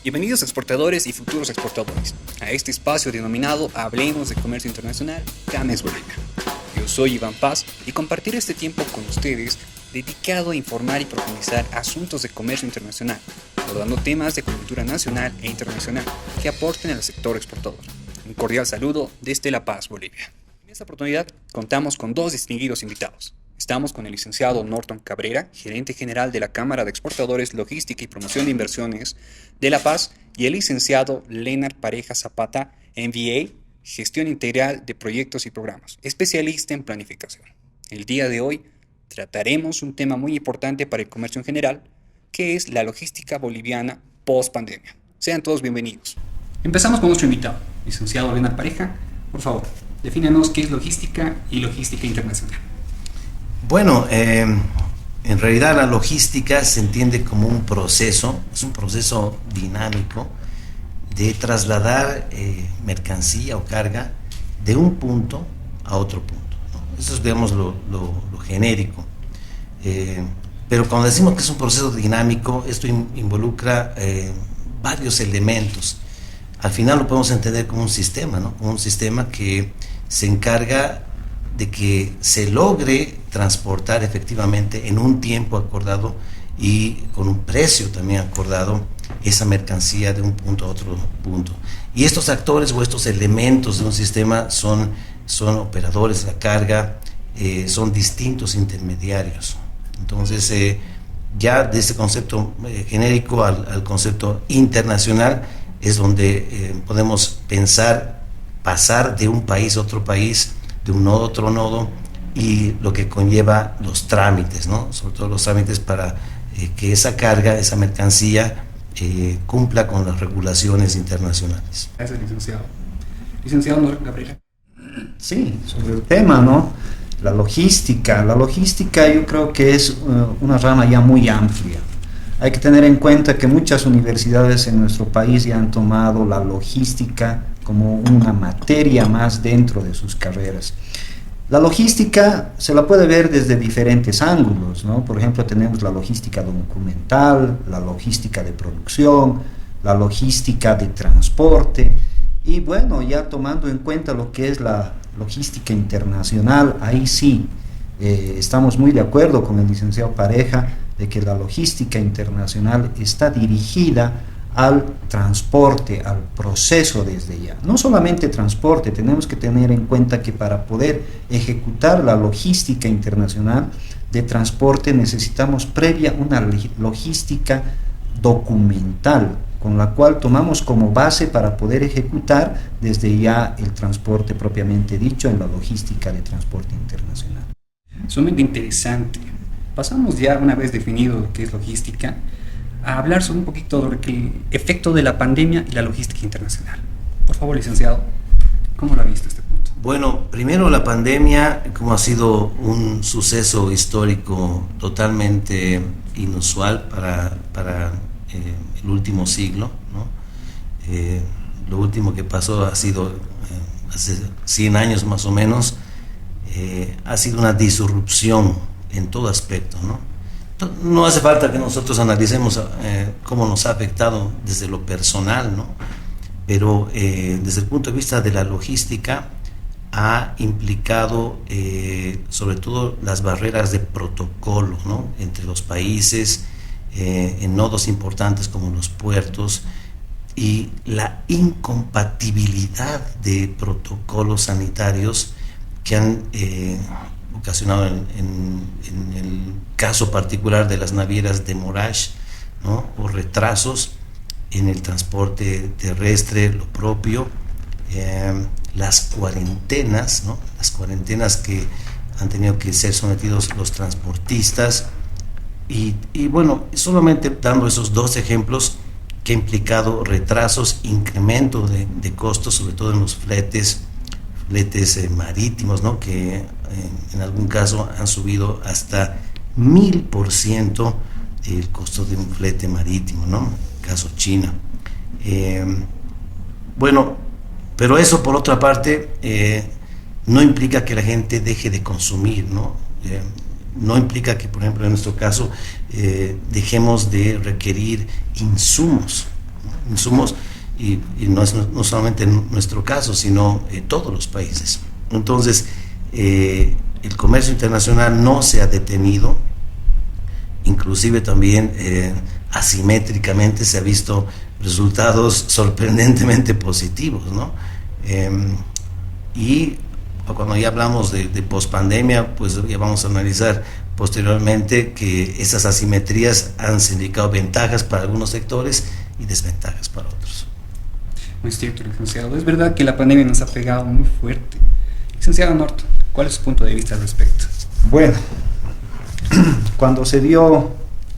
Bienvenidos exportadores y futuros exportadores a este espacio denominado Hablemos de Comercio Internacional, CAMES Bolivia. Yo soy Iván Paz y compartiré este tiempo con ustedes dedicado a informar y profundizar asuntos de comercio internacional, abordando temas de coyuntura nacional e internacional que aporten al sector exportador. Un cordial saludo desde La Paz, Bolivia. En esta oportunidad contamos con dos distinguidos invitados. Estamos con el licenciado Norton Cabrera, gerente general de la Cámara de Exportadores, Logística y Promoción de Inversiones de La Paz, y el licenciado Leonard Pareja Zapata, MBA, Gestión Integral de Proyectos y Programas, especialista en planificación. El día de hoy trataremos un tema muy importante para el comercio en general, que es la logística boliviana post-pandemia. Sean todos bienvenidos. Empezamos con nuestro invitado, licenciado Leonard Pareja. Por favor, defínanos qué es logística y logística internacional. Bueno, en realidad la logística se entiende como un proceso, es un proceso dinámico de trasladar mercancía o carga de un punto a otro punto, ¿no? Eso es, digamos, lo genérico. Pero cuando decimos que es un proceso dinámico, esto involucra varios elementos. Al final lo podemos entender como un sistema, ¿no? Como un sistema que se encarga de que se logre transportar efectivamente en un tiempo acordado y con un precio también acordado esa mercancía de un punto a otro punto. Y estos actores o estos elementos de un sistema son operadores de la carga, son distintos intermediarios. Entonces, ya de ese concepto genérico al concepto internacional es donde podemos pensar pasar de un país a otro país, de un nodo a otro nodo, y lo que conlleva los trámites, ¿no? Sobre todo los trámites para que esa carga, esa mercancía cumpla con las regulaciones internacionales. Gracias, licenciado. Licenciado Norton Cabrera. Sí, sobre el tema, ¿no? La logística yo creo que es una rama ya muy amplia. Hay que tener en cuenta que muchas universidades en nuestro país ya han tomado la logística como una materia más dentro de sus carreras. La logística se la puede ver desde diferentes ángulos, ¿no? Por ejemplo, tenemos la logística documental, la logística de producción, la logística de transporte, y bueno, ya tomando en cuenta lo que es la logística internacional, ahí sí estamos muy de acuerdo con el licenciado Pareja de que la logística internacional está dirigida al transporte, al proceso desde ya. No solamente transporte, tenemos que tener en cuenta que para poder ejecutar la logística internacional de transporte necesitamos previa una logística documental, con la cual tomamos como base para poder ejecutar desde ya el transporte propiamente dicho en la logística de transporte internacional. Sumamente interesante. Pasamos ya, una vez definido lo que es logística, a hablar sobre un poquito sobre el efecto de la pandemia y la logística internacional. Por favor, licenciado, ¿cómo lo ha visto este punto? Bueno, primero la pandemia, como ha sido un suceso histórico totalmente inusual para el último siglo, ¿no? Lo último que pasó ha sido hace 100 años más o menos, ha sido una disrupción en todo aspecto, ¿no? No hace falta que nosotros analicemos cómo nos ha afectado desde lo personal, ¿no? Pero desde el punto de vista de la logística ha implicado sobre todo las barreras de protocolo, ¿no? Entre los países, en nodos importantes como los puertos, y la incompatibilidad de protocolos sanitarios que han ocasionado en el caso particular de las navieras demorage, ¿no? O retrasos en el transporte terrestre, lo propio, las cuarentenas, ¿no? Las cuarentenas que han tenido que ser sometidos los transportistas, y bueno, solamente dando esos dos ejemplos que ha implicado retrasos, incremento de costos, sobre todo en los fletes marítimos, ¿no? Que en algún caso han subido hasta 1000% el costo de un flete marítimo, ¿no? Caso China. Bueno, pero eso por otra parte no implica que la gente deje de consumir, ¿no? No implica que, por ejemplo, en nuestro caso dejemos de requerir insumos, insumos, y no es no solamente en nuestro caso, sino en todos los países. Entonces, el comercio internacional no se ha detenido, inclusive también asimétricamente se ha visto resultados sorprendentemente positivos, ¿no? Y cuando ya hablamos de pospandemia, pues ya vamos a analizar posteriormente que esas asimetrías han significado ventajas para algunos sectores y desventajas para otros. Muy cierto, licenciado. Es verdad que la pandemia nos ha pegado muy fuerte. Licenciado Norton, ¿cuál es su punto de vista al respecto? Bueno, cuando se dio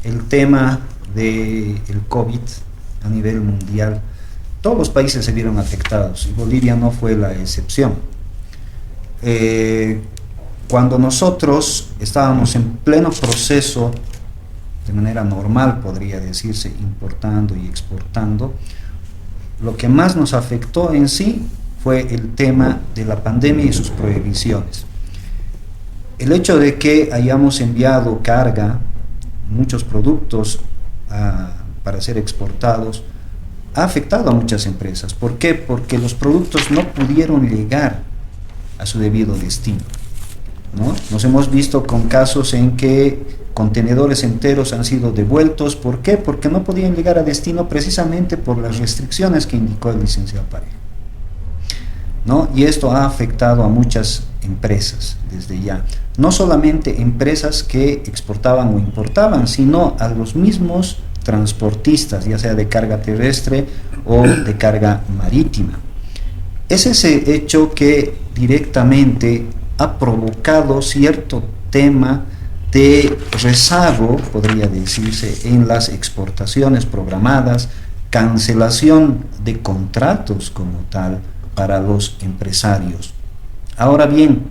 el tema del COVID a nivel mundial, todos los países se vieron afectados y Bolivia no fue la excepción. Cuando nosotros estábamos en pleno proceso, de manera normal podría decirse, importando y exportando, lo que más nos afectó en sí fue el tema de la pandemia y sus prohibiciones. El hecho de que hayamos enviado carga, muchos productos para ser exportados, ha afectado a muchas empresas. ¿Por qué? Porque los productos no pudieron llegar a su debido destino, ¿no? Nos hemos visto con casos en que contenedores enteros han sido devueltos. ¿Por qué? Porque no podían llegar a destino precisamente por las restricciones que indicó el licenciado Pareja, ¿no? Y esto ha afectado a muchas empresas desde ya. No solamente empresas que exportaban o importaban, sino a los mismos transportistas, ya sea de carga terrestre o de carga marítima. Es ese hecho que directamente ha provocado cierto tema de rezago, podría decirse, en las exportaciones programadas, cancelación de contratos como tal para los empresarios. Ahora bien,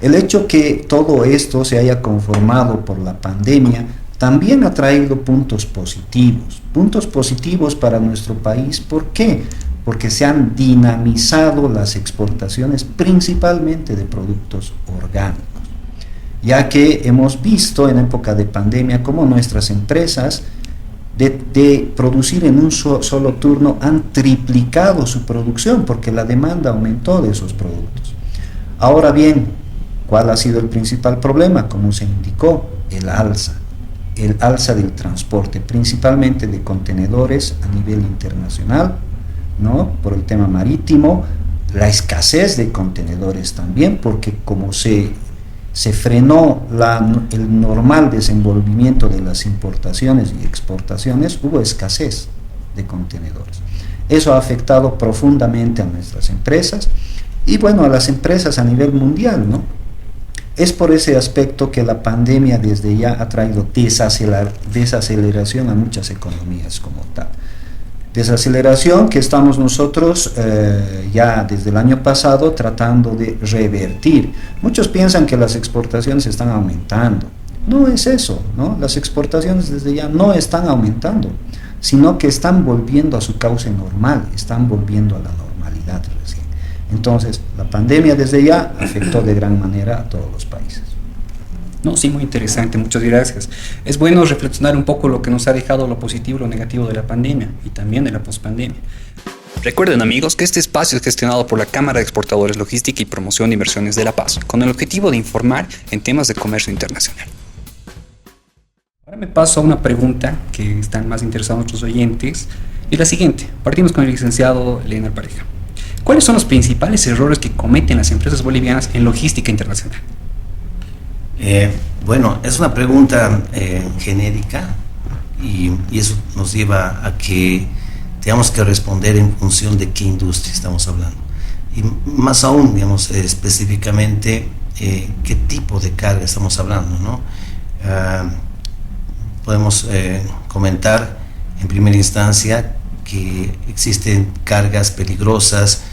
el hecho que todo esto se haya conformado por la pandemia también ha traído puntos positivos para nuestro país. ¿Por qué? Porque se han dinamizado las exportaciones principalmente de productos orgánicos, ya que hemos visto en época de pandemia cómo nuestras empresas de producir en un solo turno han triplicado su producción porque la demanda aumentó de esos productos. Ahora bien, ¿cuál ha sido el principal problema? Como se indicó, el alza del transporte, principalmente de contenedores a nivel internacional, ¿no? Por el tema marítimo, la escasez de contenedores también, porque como se frenó el normal desenvolvimiento de las importaciones y exportaciones, hubo escasez de contenedores. Eso ha afectado profundamente a nuestras empresas y bueno, a las empresas a nivel mundial, ¿no? Es por ese aspecto que la pandemia desde ya ha traído desaceleración a muchas economías como tal. Desaceleración que estamos nosotros ya desde el año pasado tratando de revertir. Muchos piensan que las exportaciones están aumentando. No es eso, ¿no? Las exportaciones desde ya no están aumentando, sino que están volviendo a su cauce normal, están volviendo a la normalidad recién. Entonces, la pandemia desde ya afectó de gran manera a todos los países. No, sí, muy interesante, muchas gracias. Es bueno reflexionar un poco lo que nos ha dejado lo positivo y lo negativo de la pandemia y también de la pospandemia. Recuerden, amigos, que este espacio es gestionado por la Cámara de Exportadores, Logística y Promoción de Inversiones de La Paz, con el objetivo de informar en temas de comercio internacional. Ahora me paso a una pregunta que están más interesados nuestros oyentes, y la siguiente. Partimos con el licenciado Leonel Pareja. ¿Cuáles son los principales errores que cometen las empresas bolivianas en logística internacional? Bueno, es una pregunta genérica y eso nos lleva a que tengamos que responder en función de qué industria estamos hablando. Y más aún, digamos, específicamente qué tipo de carga estamos hablando, ¿no? Podemos comentar en primera instancia que existen cargas peligrosas,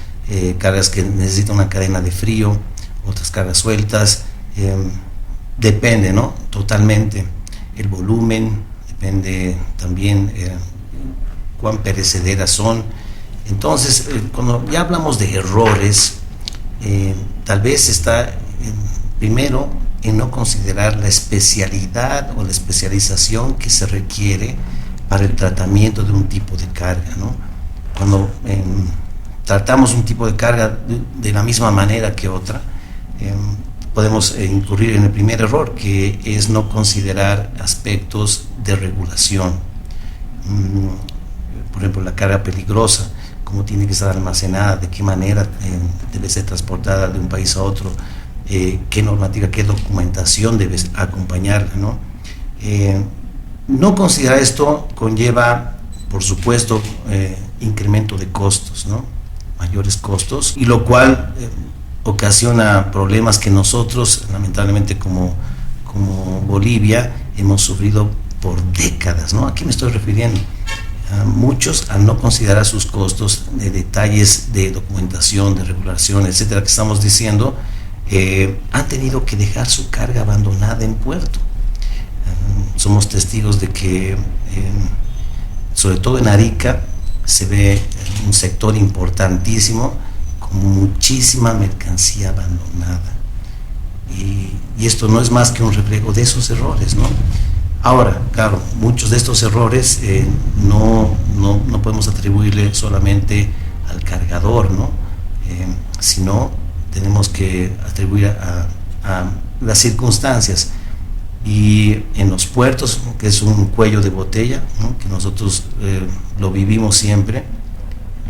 cargas que necesitan una cadena de frío, otras cargas sueltas. Depende, ¿no? Totalmente el volumen, depende también cuán perecederas son. Entonces, cuando ya hablamos de errores, tal vez está primero en no considerar la especialidad o la especialización que se requiere para el tratamiento de un tipo de carga, ¿no? Cuando tratamos un tipo de carga de la misma manera que otra, podemos incurrir en el primer error, que es no considerar aspectos de regulación. Por ejemplo, la carga peligrosa, cómo tiene que estar almacenada, de qué manera debe ser transportada de un país a otro, qué normativa, qué documentación debe acompañarla, ¿no? No considerar esto conlleva, por supuesto, incremento de costos, ¿no? Mayores costos, y lo cual ocasiona problemas que nosotros, lamentablemente, como Bolivia, hemos sufrido por décadas, ¿no? ¿A qué me estoy refiriendo? Muchos, al no considerar sus costos de detalles de documentación, de regulación, etcétera, que estamos diciendo, han tenido que dejar su carga abandonada en puerto. Somos testigos de que, sobre todo en Arica, se ve un sector importantísimo con muchísima mercancía abandonada. Y esto no es más que un reflejo de esos errores, ¿no? Ahora, claro, muchos de estos errores no podemos atribuirle solamente al cargador, ¿no? Sino tenemos que atribuir a las circunstancias. Y en los puertos, que es un cuello de botella, ¿no? Que nosotros lo vivimos siempre,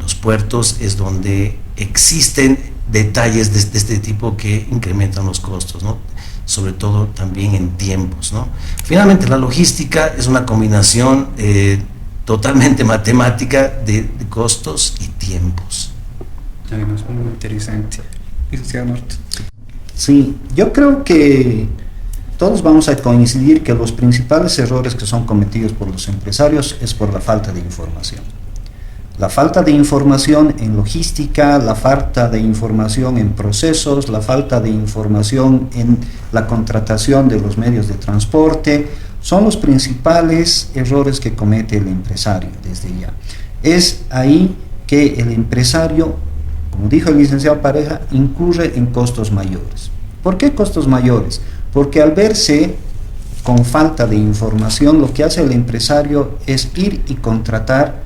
los puertos es donde existen detalles de este tipo que incrementan los costos, ¿no? Sobre todo también en tiempos, ¿no? Finalmente, la logística es una combinación totalmente matemática de costos y tiempos. Es muy interesante. Licenciado Norte. Sí, yo creo que todos vamos a coincidir que los principales errores que son cometidos por los empresarios es por la falta de información. La falta de información en logística, la falta de información en procesos, la falta de información en la contratación de los medios de transporte, son los principales errores que comete el empresario desde ya. Es ahí que el empresario, como dijo el licenciado Pareja, incurre en costos mayores. ¿Por qué costos mayores? Porque al verse con falta de información, lo que hace el empresario es ir y contratar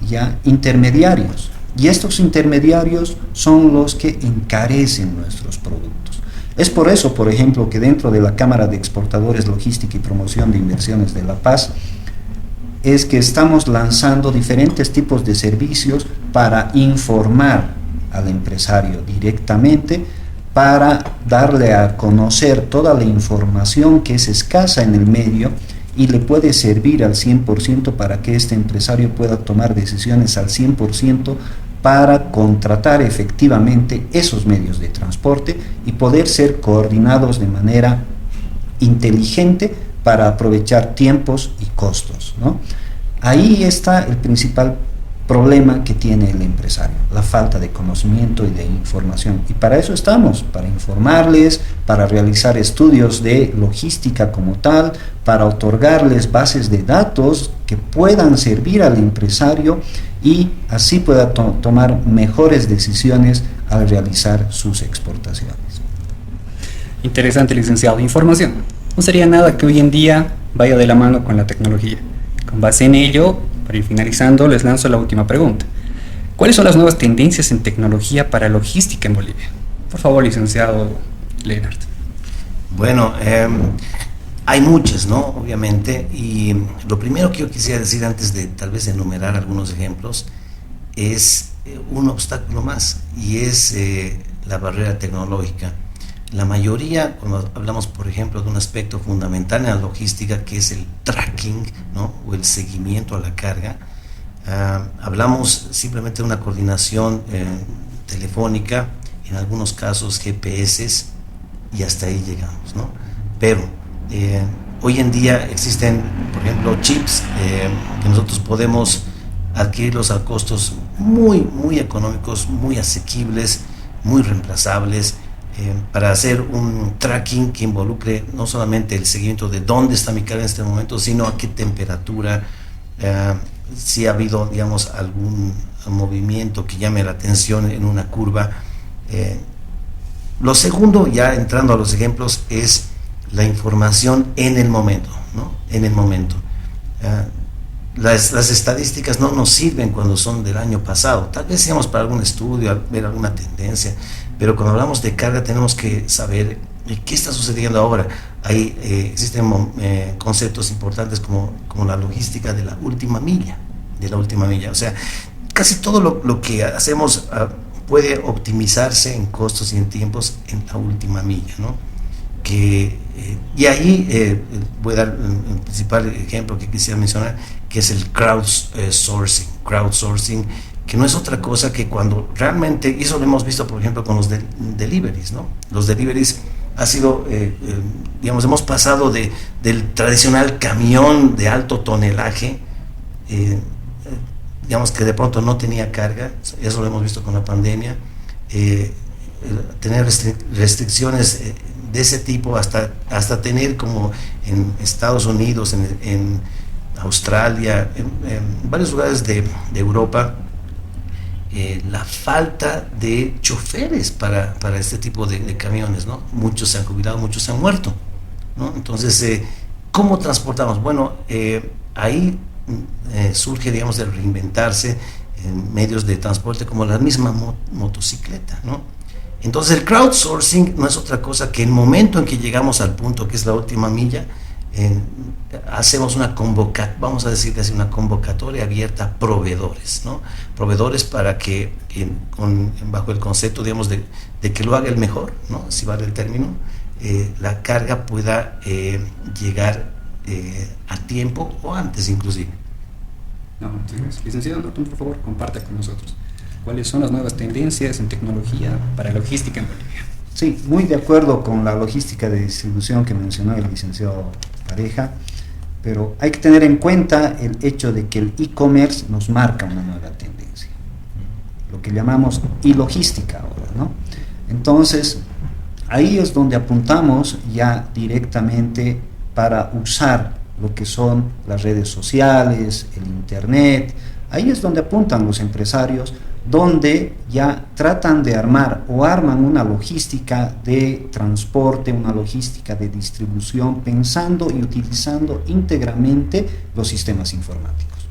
ya intermediarios, y estos intermediarios son los que encarecen nuestros productos. Es por eso, por ejemplo, que dentro de la Cámara de Exportadores, Logística y Promoción de Inversiones de La Paz, es que estamos lanzando diferentes tipos de servicios para informar al empresario directamente, para darle a conocer toda la información que es escasa en el medio y le puede servir al 100% para que este empresario pueda tomar decisiones al 100% para contratar efectivamente esos medios de transporte y poder ser coordinados de manera inteligente para aprovechar tiempos y costos, ¿no? Ahí está el principal problema que tiene el empresario, la falta de conocimiento y de información. Y para eso estamos, para informarles, para realizar estudios de logística como tal, para otorgarles bases de datos que puedan servir al empresario y así pueda tomar mejores decisiones al realizar sus exportaciones. Interesante, licenciado. Información. No sería nada que hoy en día vaya de la mano con la tecnología. Con base en ello, para ir finalizando, les lanzo la última pregunta. ¿Cuáles son las nuevas tendencias en tecnología para logística en Bolivia? Por favor, licenciado Leonard. Bueno, hay muchas, ¿no? Obviamente, y lo primero que yo quisiera decir antes de tal vez enumerar algunos ejemplos es un obstáculo más, y es la barrera tecnológica. La mayoría, cuando hablamos, por ejemplo, de un aspecto fundamental en la logística, que es el tracking, ¿no? O el seguimiento a la carga, hablamos simplemente de una coordinación telefónica, en algunos casos GPS, y hasta ahí llegamos, ¿no? Pero hoy en día existen, por ejemplo, chips que nosotros podemos adquirirlos a costos muy económicos, muy asequibles, muy reemplazables, para hacer un tracking que involucre no solamente el seguimiento de dónde está mi carga en este momento, sino a qué temperatura, si ha habido, digamos, algún movimiento que llame la atención en una curva. Lo segundo, ya entrando a los ejemplos, es la información en el momento, ¿no? En el momento. las estadísticas no nos sirven cuando son del año pasado. Tal vez seamos para algún estudio, ver alguna tendencia, pero cuando hablamos de carga tenemos que saber qué está sucediendo ahora. Ahí existen conceptos importantes como la logística de la última milla. O sea, casi todo lo que hacemos puede optimizarse en costos y en tiempos en la última milla, ¿no? Y ahí voy a dar el principal ejemplo que quisiera mencionar, que es el crowdsourcing, que no es otra cosa que cuando realmente, y eso lo hemos visto por ejemplo con los deliveries, ¿no? Los deliveries ha sido, digamos, hemos pasado del tradicional camión de alto tonelaje, digamos que de pronto no tenía carga, eso lo hemos visto con la pandemia, tener restricciones de ese tipo hasta tener como en Estados Unidos, en Australia, en varios lugares de Europa, la falta de choferes para este tipo de camiones, ¿no? Muchos se han jubilado, muchos se han muerto, ¿no? Entonces, ¿cómo transportamos? Bueno, ahí surge, digamos, de reinventarse en medios de transporte como la misma motocicleta, ¿no? Entonces el crowdsourcing no es otra cosa que el momento en que llegamos al punto que es la última milla, hacemos vamos a decir así, una convocatoria abierta a proveedores, ¿no? Proveedores para que bajo el concepto, digamos, de que lo haga el mejor, ¿no? Si vale el término, la carga pueda llegar a tiempo o antes inclusive. No, licenciado Norton, por favor, comparta con nosotros cuáles son las nuevas tendencias en tecnología para logística en Bolivia. Sí, muy de acuerdo con la logística de distribución que mencionó el licenciado Pareja, pero hay que tener en cuenta el hecho de que el e-commerce nos marca una nueva tendencia, lo que llamamos e-logística ahora, ¿no? Entonces, ahí es donde apuntamos ya directamente para usar lo que son las redes sociales, el internet. Ahí es donde apuntan los empresarios, donde ya tratan de armar o arman una logística de transporte, una logística de distribución, pensando y utilizando íntegramente los sistemas informáticos,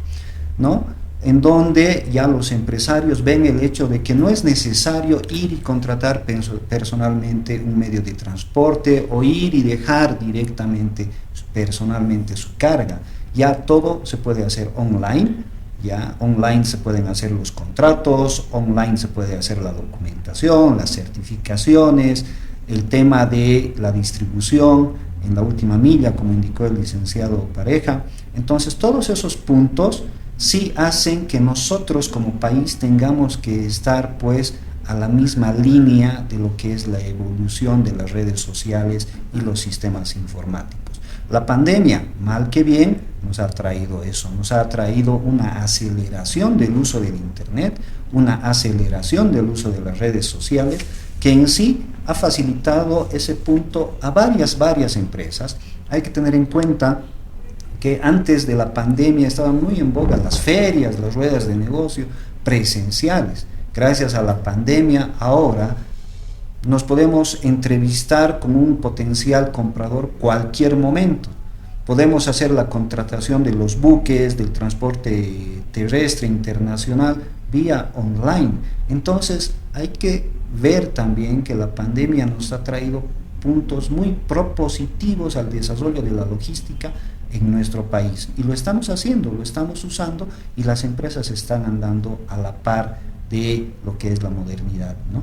¿no? En donde ya los empresarios ven el hecho de que no es necesario ir y contratar personalmente un medio de transporte o ir y dejar directamente personalmente su carga. Ya todo se puede hacer online. Ya online se pueden hacer los contratos, online se puede hacer la documentación, las certificaciones, el tema de la distribución en la última milla, como indicó el licenciado Pareja. Entonces, todos esos puntos sí hacen que nosotros como país tengamos que estar pues a la misma línea de lo que es la evolución de las redes sociales y los sistemas informáticos. La pandemia, mal que bien, nos ha traído eso, nos ha traído una aceleración del uso del internet, una aceleración del uso de las redes sociales, que en sí ha facilitado ese punto a varias empresas. Hay que tener en cuenta que antes de la pandemia estaban muy en boga las ferias, las ruedas de negocio presenciales. Gracias a la pandemia ahora nos podemos entrevistar con un potencial comprador cualquier momento. Podemos hacer la contratación de los buques, del transporte terrestre internacional vía online. Entonces hay que ver también que la pandemia nos ha traído puntos muy propositivos al desarrollo de la logística en nuestro país. Y lo estamos haciendo, lo estamos usando y las empresas están andando a la par de lo que es la modernidad, ¿no?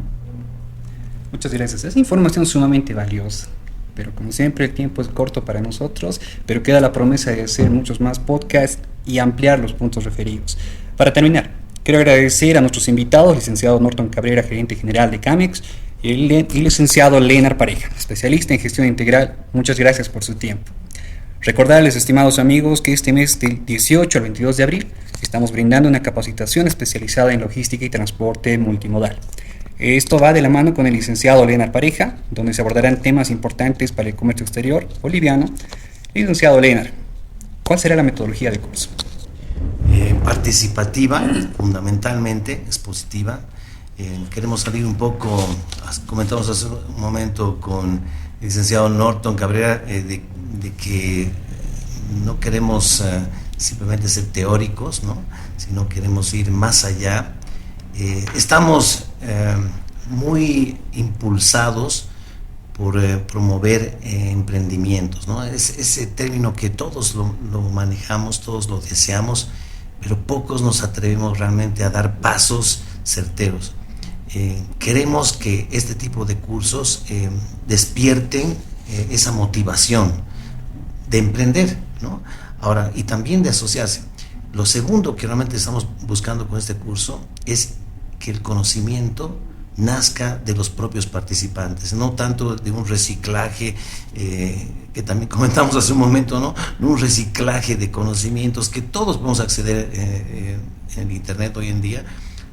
Muchas gracias. Es información sumamente valiosa, pero como siempre el tiempo es corto para nosotros, pero queda la promesa de hacer muchos más podcasts y ampliar los puntos referidos. Para terminar, quiero agradecer a nuestros invitados, licenciado Norton Cabrera, gerente general de Camex, y licenciado Lenar Pareja, especialista en gestión integral. Muchas gracias por su tiempo. Recordarles, estimados amigos, que este mes del 18 al 22 de abril estamos brindando una capacitación especializada en logística y transporte multimodal. Esto va de la mano con el licenciado Lenar Pareja, donde se abordarán temas importantes para el comercio exterior boliviano. Licenciado Lenar, ¿cuál será la metodología del curso? Participativa, fundamentalmente, expositiva. Queremos salir un poco, comentamos hace un momento con el licenciado Norton Cabrera, de que no queremos simplemente ser teóricos, ¿no? Sino queremos ir más allá. Estamos muy impulsados por promover emprendimientos, ¿no? Es ese término que todos lo manejamos, todos lo deseamos, pero pocos nos atrevemos realmente a dar pasos certeros. Queremos que este tipo de cursos despierten esa motivación de emprender, ¿no? Ahora, y también de asociarse. Lo segundo que realmente estamos buscando con este curso es que el conocimiento nazca de los propios participantes, no tanto de un reciclaje, que también comentamos hace un momento, ¿no? Un reciclaje de conocimientos que todos podemos acceder en el Internet hoy en día,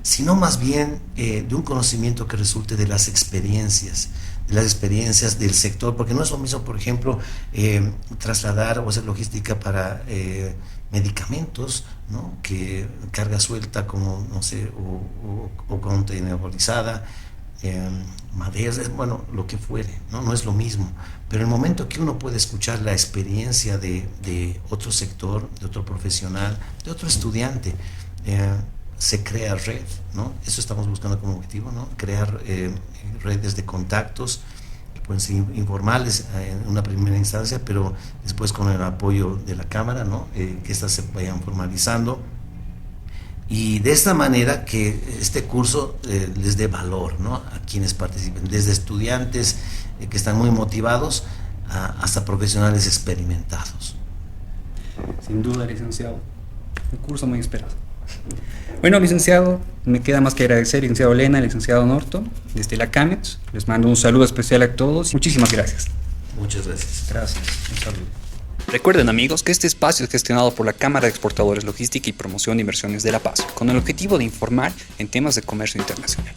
sino más bien de un conocimiento que resulte de las experiencias del sector, porque no es lo mismo, por ejemplo, trasladar o hacer logística para medicamentos, ¿no? Que carga suelta como, no sé, o containerizada, madera, bueno, lo que fuere, ¿no? No es lo mismo, pero el momento que uno puede escuchar la experiencia de otro sector, de otro profesional, de otro estudiante, se crea red, ¿no? Eso estamos buscando como objetivo, ¿no? Crear redes de contactos que pueden ser informales en una primera instancia, pero después con el apoyo de la Cámara, ¿no? Que estas se vayan formalizando, y de esta manera que este curso les dé valor, ¿no? A quienes participen, desde estudiantes que están muy motivados hasta profesionales experimentados. Sin duda, licenciado, un curso muy esperado. Bueno, licenciado, me queda más que agradecer, licenciado Lena, licenciado Norton, desde la CAMEX. Les mando un saludo especial a todos. Muchísimas gracias. Muchas gracias. Gracias, un saludo. Recuerden, amigos, que este espacio es gestionado por la Cámara de Exportadores Logística y Promoción de Inversiones de La Paz, con el objetivo de informar en temas de comercio internacional.